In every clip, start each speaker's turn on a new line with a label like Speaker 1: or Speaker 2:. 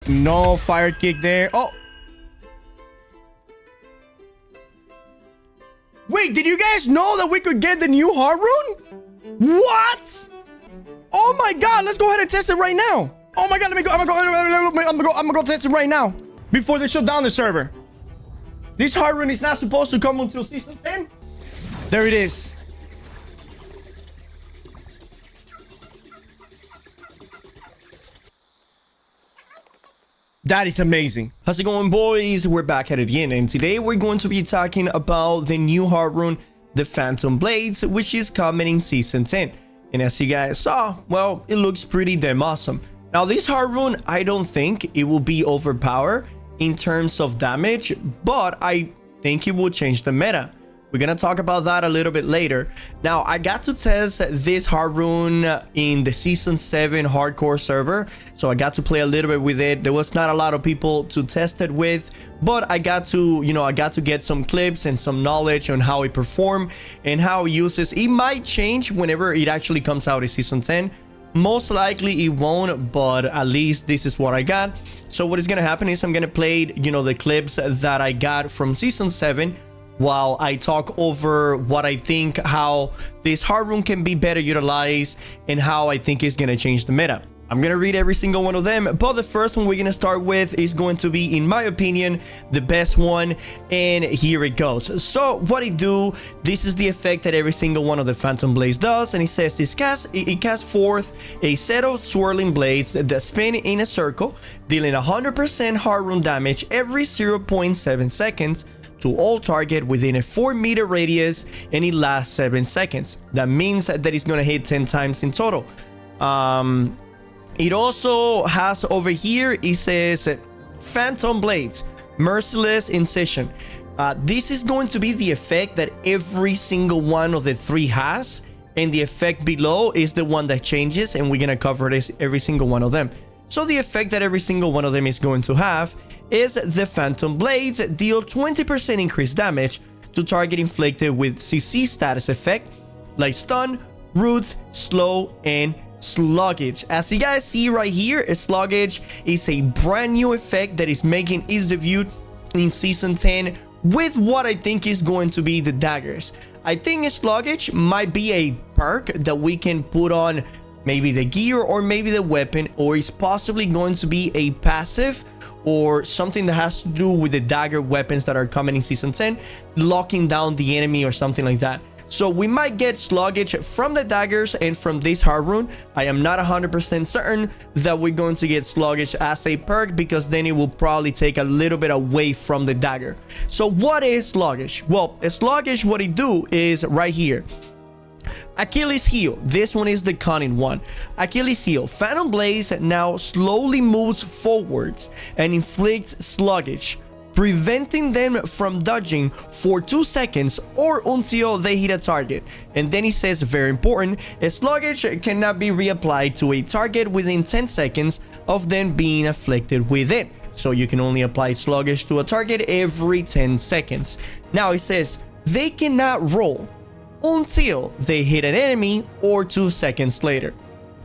Speaker 1: No fire kick there. Oh. Wait, did you guys know that we could get the new heart rune? What? Oh my god, let's go ahead and test it right now. Oh my god, let me go. I'm gonna go test it right now before they shut down the server. This heart rune is not supposed to come until season 10. There it is. That is amazing. How's it going, boys? We're back at it again, and today we're going to be talking about the new heart rune, the Phantom Blades, which is coming in season 10. And as you guys saw, well, it looks pretty damn awesome. Now, this heart rune, I don't think it will be overpowered in terms of damage, but I think it will change the meta. We're gonna talk about that a little bit later. Now, I got to test this heart rune in the season 7 hardcore server, so I got to play a little bit with it. There was not a lot of people to test it with, but I got to, I got to get some clips and some knowledge on how it performs and how it uses. It might change whenever it actually comes out in season 10. Most likely it won't, but at least this is what I got. So what is gonna happen is I'm gonna play, the clips that I got from season 7 while I talk over what I think, how this heart rune can be better utilized, and how I think it's gonna change the meta. I'm gonna read every single one of them, but the first one we're gonna start with is going to be, in my opinion, the best one, and here it goes. So what it do, this is the effect that every single one of the Phantom Blades does, and it says it casts forth a set of swirling blades that spin in a circle, dealing 100% heart rune damage every 0.7 seconds to all target within a 4-meter radius, and it lasts 7 seconds. That means that it's gonna hit 10 times in total. It also has over here, it says Phantom Blades, Merciless Incision. This is going to be the effect that every single one of the 3 has, and the effect below is the one that changes, and we're gonna cover this every single one of them. So the effect that every single one of them is going to have is the Phantom Blades deal 20% increased damage to target inflicted with CC status effect like stun, roots, slow, and sluggish. As you guys see right here, sluggish is a brand new effect that is making its debut in season 10 with what I think is going to be the daggers. I think sluggish might be a perk that we can put on maybe the gear or maybe the weapon, or it's possibly going to be a passive or something that has to do with the dagger weapons that are coming in season 10, locking down the enemy or something like that. So we might get sluggish from the daggers and from this heart rune. I am not 100% certain that we're going to get sluggish as a perk, because then it will probably take a little bit away from the dagger. So what is sluggish? Well, sluggish, what it do is right here. Achilles heel, this one is the Cunning one. Achilles heel, Phantom Blades now slowly moves forwards and inflicts sluggish, preventing them from dodging for 2 seconds or until they hit a target. And then he says, very important, sluggish cannot be reapplied to a target within 10 seconds of them being afflicted with it. So you can only apply sluggish to a target every 10 seconds. Now it says they cannot roll until they hit an enemy or 2 seconds later,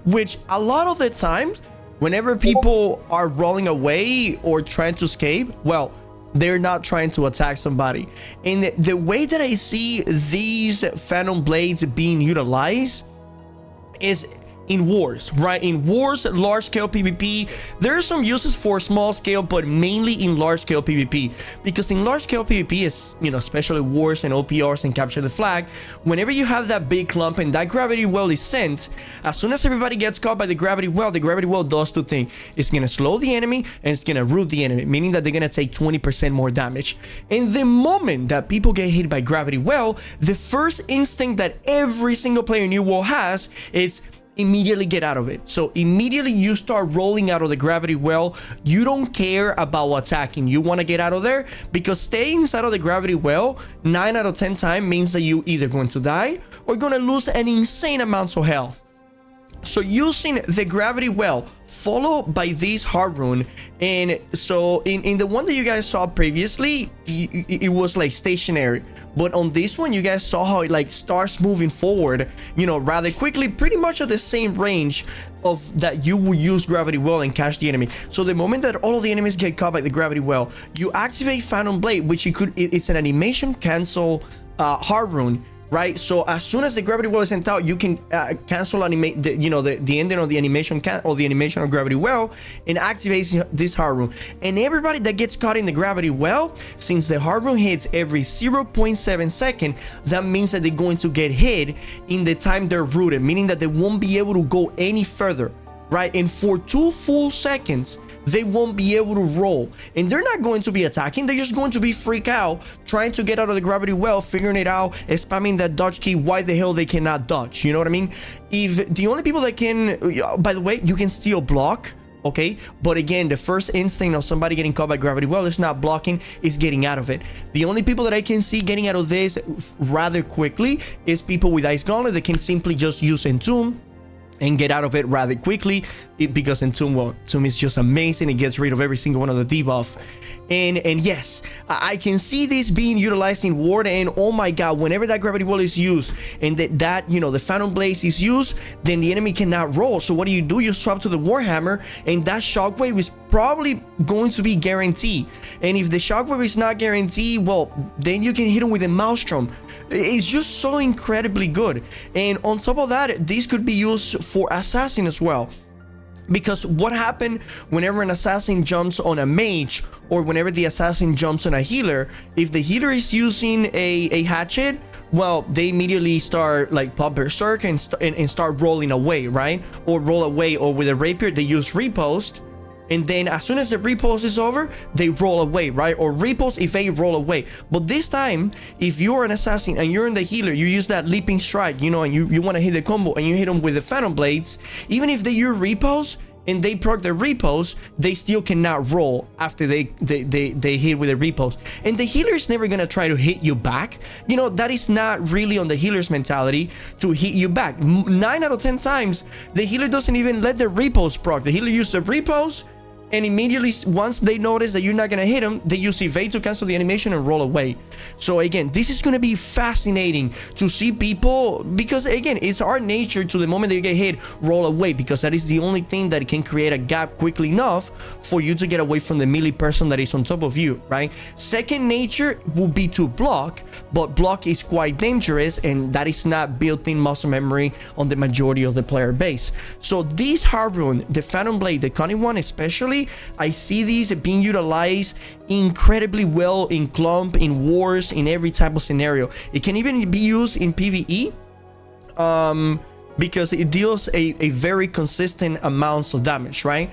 Speaker 1: which a lot of the times whenever people are rolling away or trying to escape, well, they're not trying to attack somebody. And the way that I see these Phantom Blades being utilized is in wars, right? In wars, large scale PvP, there are some uses for small scale, but mainly in large scale PvP, because in large scale PvP is, especially wars and OPRs and capture the flag, whenever you have that big clump and that gravity well is sent, as soon as everybody gets caught by the gravity well does 2 things. It's gonna slow the enemy and it's gonna root the enemy, meaning that they're gonna take 20% more damage. And the moment that people get hit by gravity well, the first instinct that every single player in New World has is immediately get out of it. So immediately you start rolling out of the gravity well. You don't care about attacking. You want to get out of there, because staying inside of the gravity well 9 out of 10 times means that you either going to die or going to lose an insane amount of health. So using the gravity well followed by this hard rune, and so in the one that you guys saw previously, it was like stationary, but on this one you guys saw how it like starts moving forward, you know, rather quickly, pretty much at the same range of that you will use gravity well and catch the enemy. So the moment that all of the enemies get caught by the gravity well, you activate Phantom Blade, which it's an animation cancel hard rune, right? So as soon as the gravity well is sent out, you can cancel animate the, you know, the ending of the animation or the animation of gravity well, and activates this hard rune. And everybody that gets caught in the gravity well, since the hard rune hits every 0.7 second, that means that they're going to get hit in the time they're rooted, meaning that they won't be able to go any further, right? And for 2 full seconds they won't be able to roll, and they're not going to be attacking, they're just going to be freak out trying to get out of the gravity well, figuring it out, spamming that dodge key. Why the hell they cannot dodge, you know what I mean? If the only people that can, by the way, you can still block, okay, but again, the first instinct of somebody getting caught by gravity well is not blocking, is getting out of it. The only people that I can see getting out of this rather quickly is people with Ice Gauntlet that can simply just use Entomb and get out of it rather quickly, because Entomb, well, Entomb is just amazing. It gets rid of every single one of the debuff. And yes, I can see this being utilized in Ward, and oh my god, whenever that gravity well is used and that you know, the Phantom Blaze is used, then the enemy cannot roll. So what do? You swap to the Warhammer, and that shockwave is probably going to be guaranteed. And if the shockwave is not guaranteed, well, then you can hit him with a Maelstrom. It's just so incredibly good. And on top of that, this could be used for Assassin as well. Because what happened whenever an assassin jumps on a mage, or whenever the assassin jumps on a healer, if the healer is using a hatchet, well, they immediately start like pop berserk and start rolling away, right? Or roll away, or with a rapier they use riposte, and then as soon as the riposte is over, they roll away, right? Or riposte, evade, roll away. But this time, if you're an assassin and you're in the healer, you use that leaping strike, you know, and you want to hit the combo, and you hit them with the Phantom Blades, even if they use riposte and they proc their riposte, they still cannot roll after they hit with a riposte. And the healer is never gonna try to hit you back. You know, that is not really on the healer's mentality to hit you back. 9 out of 10 times, the healer doesn't even let the riposte proc. The healer uses the riposte, and immediately once they notice that you're not gonna hit them, they use evade to cancel the animation and roll away. So again, this is gonna be fascinating to see people, because again, it's our nature to, the moment that you get hit, roll away, because that is the only thing that can create a gap quickly enough for you to get away from the melee person that is on top of you, right? Second nature will be to block, but block is quite dangerous, and that is not built-in muscle memory on the majority of the player base. So this hard rune, the Phantom Blade, the Cunning one especially, I see these being utilized incredibly well in clump, in wars, in every type of scenario. It can even be used in PvE, because it deals a very consistent amounts of damage, right?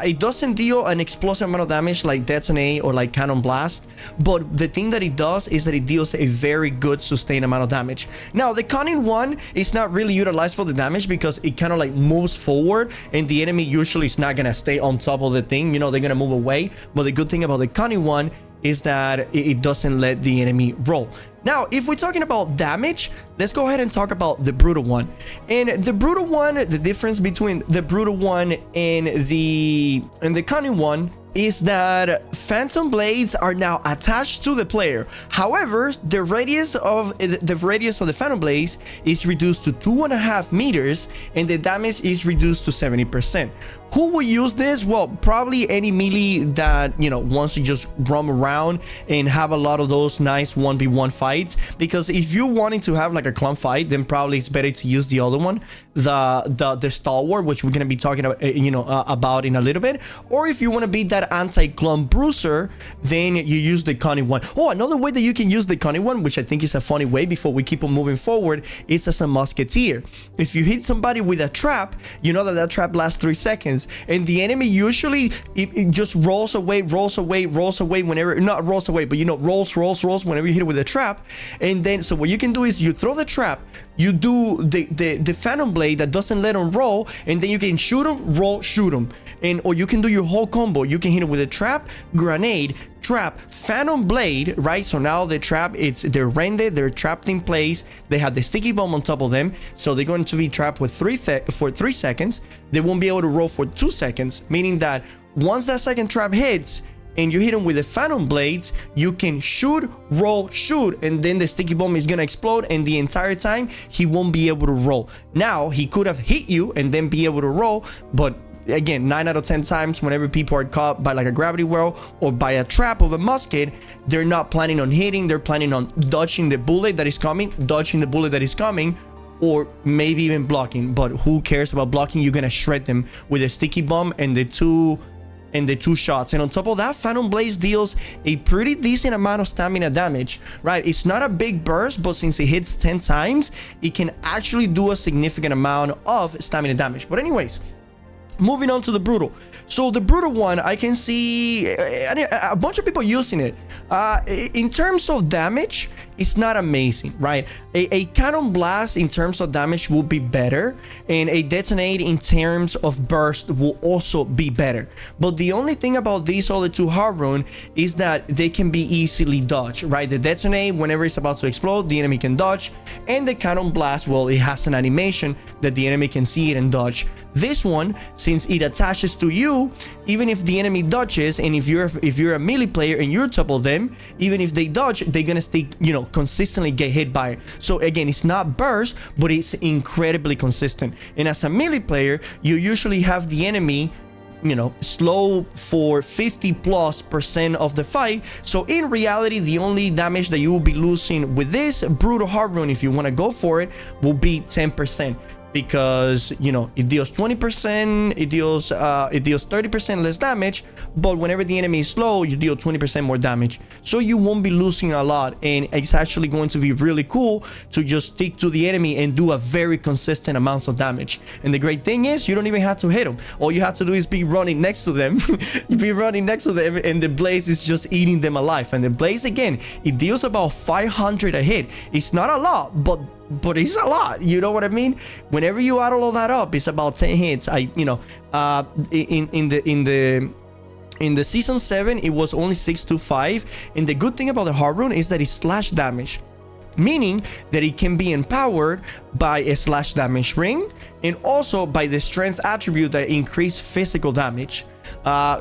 Speaker 1: It doesn't deal an explosive amount of damage like Detonate or like Cannon Blast, but the thing that it does is that it deals a very good sustained amount of damage. Now, the Cunning one is not really utilized for the damage, because it kind of like moves forward, and the enemy usually is not gonna stay on top of the thing, you know, they're gonna move away. But the good thing about the Cunning one is that it doesn't let the enemy roll. Now, if we're talking about damage, let's go ahead and talk about the Brutal one. And the Brutal one, the difference between the Brutal one and the Cunning one is that Phantom Blades are now attached to the player. However, the radius of the Phantom Blades is reduced to 2.5 meters, and the damage is reduced to 70%. Who will use this? Well, probably any melee that, you know, wants to just roam around and have a lot of those nice 1v1 fights. Because if you're wanting to have like a clump fight, then probably it's better to use the other one, the Stalwart, which we're gonna be talking about, about in a little bit. Or if you want to beat that anti-clump bruiser, then you use the Cunning one. Oh, another way that you can use the Cunning one, which I think is a funny way before we keep on moving forward, is as a musketeer. If you hit somebody with a trap, you know that trap lasts 3 seconds, and the enemy usually it just rolls away whenever, not rolls away, but you know, rolls whenever you hit it with a trap. And then, so what you can do is you throw the trap, you do the Phantom Blade that doesn't let them roll, and then you can shoot them, roll, shoot them. And or you can do your whole combo. You can hit him with a trap, grenade, trap Phantom Blade, right? So now the trap, they're rendered, they're trapped in place. They have the sticky bomb on top of them, so they're going to be trapped with for 3 seconds. They won't be able to roll for 2 seconds, meaning that once that second trap hits and you hit him with the Phantom Blades, you can shoot, roll, shoot, and then the sticky bomb is gonna explode, and the entire time he won't be able to roll. Now he could have hit you and then be able to roll, but again, 9 out of 10 times whenever people are caught by like a gravity well or by a trap of a musket, they're not planning on hitting, they're planning on dodging the bullet that is coming, or maybe even blocking. But who cares about blocking? You're gonna shred them with a sticky bomb and the two shots. And on top of that, Phantom Blaze deals a pretty decent amount of stamina damage, right? It's not a big burst, but since it hits 10 times, it can actually do a significant amount of stamina damage. But anyways, moving on to the Brutal. So the Brutal one, I can see a bunch of people using it. In terms of damage, it's not amazing, right? A Cannon Blast in terms of damage will be better, and a Detonate in terms of burst will also be better. But the only thing about these other two hard rune is that they can be easily dodged, right? The Detonate, whenever it's about to explode, the enemy can dodge, and the Cannon Blast, well, it has an animation that the enemy can see it and dodge. This one, since it attaches to you, even if the enemy dodges, and if you're a melee player and you're top of them, even if they dodge, they're gonna stay, consistently get hit by it. So again, it's not burst, but it's incredibly consistent. And as a melee player, you usually have the enemy slow for 50+% of the fight. So in reality, the only damage that you will be losing with this Brutal hard rune, if you want to go for it, will be 10%. Because it deals 20%, it deals 30% less damage, but whenever the enemy is slow, you deal 20% more damage, so you won't be losing a lot. And it's actually going to be really cool to just stick to the enemy and do a very consistent amounts of damage. And the great thing is, you don't even have to hit them. All you have to do is be running next to them. You be running next to them, and the Blaze is just eating them alive. And the Blaze, again, it deals about 500 a hit. It's not a lot, but it's a lot, you know what I mean? Whenever you add all of that up, it's about 10 hits. In the season 7, it was only 625, and the good thing about the hard rune is that it's slash damage, meaning that it can be empowered by a slash damage ring and also by the strength attribute that increase physical damage.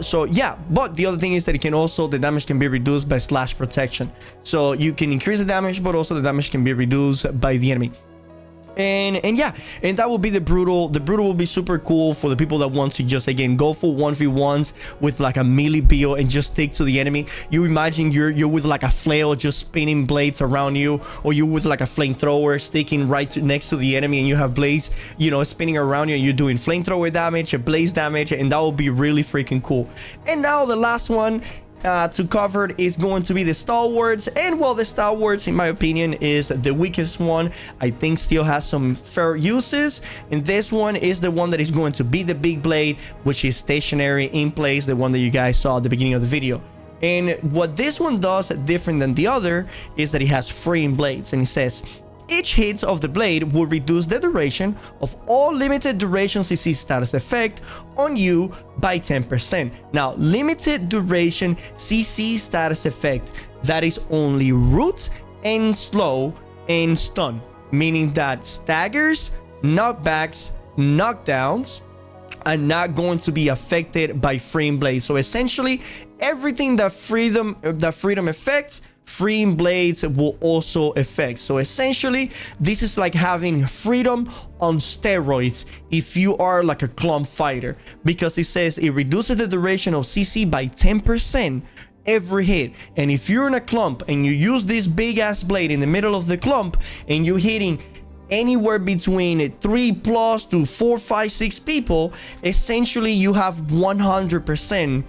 Speaker 1: So yeah, but the other thing is that the damage can be reduced by slash protection, so you can increase the damage, but also the damage can be reduced by the enemy. And yeah, and that will be the Brutal. The Brutal will be super cool for the people that want to just, again, go for 1v1s with like a melee build and just stick to the enemy. You imagine you're with like a flail just spinning blades around you, or you're with like a flamethrower sticking next to the enemy, and you have blades spinning around you, and you're doing flamethrower damage, blaze damage, and that will be really freaking cool. And now the last one to cover is going to be the Stalwarts. And well, the Stalwarts, in my opinion, is the weakest one. I think still has some fair uses, and this one is the one that is going to be the big blade, which is stationary in place, the one that you guys saw at the beginning of the video. And what this one does different than the other is that it has freeing blades, and it says each hit of the blade will reduce the duration of all limited duration CC status effect on you by 10%. Now, limited duration CC status effect, that is only root and slow and stun, meaning that staggers, knockbacks, knockdowns are not going to be affected by freeing blades. So essentially, everything that freedom affects, freeing blades will also affect. So essentially, this is like having freedom on steroids if you are like a clump fighter, because it says it reduces the duration of CC by 10% every hit. And if you're in a clump and you use this big ass blade in the middle of the clump and you're hitting anywhere between 3+ to 4, 5, 6 people, essentially you have 100%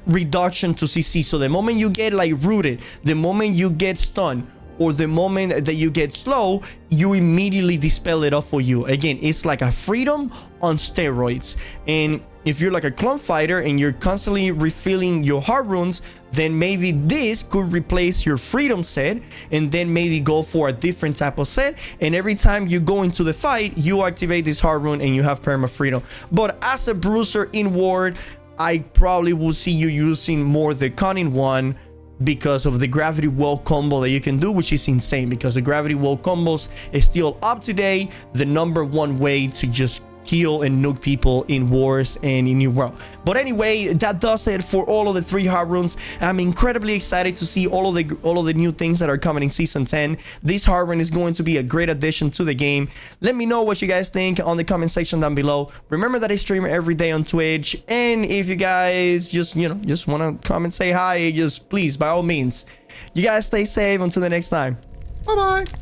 Speaker 1: reduction to CC. So the moment you get like rooted, the moment you get stunned, or the moment that you get slow, you immediately dispel it off for you. Again, it's like a freedom on steroids. And if you're like a clump fighter and you're constantly refilling your hard runes, then maybe this could replace your freedom set, and then maybe go for a different type of set, and every time you go into the fight, you activate this hard rune and you have perma freedom. But as a bruiser in ward, I probably will see you using more the Cunning one because of the gravity well combo that you can do, which is insane, because the gravity well combos is still up to date, the #1 way to just kill and nuke people in wars and in New World. But anyway, that does it for all of the 3 hard runes. I'm incredibly excited to see all of the new things that are coming in season 10. This hard rune is going to be a great addition to the game. Let me know what you guys think on the comment section down below. Remember that I stream every day on Twitch, and if you guys just want to come and say hi, just please, by all means. You guys stay safe until the next time. Bye bye.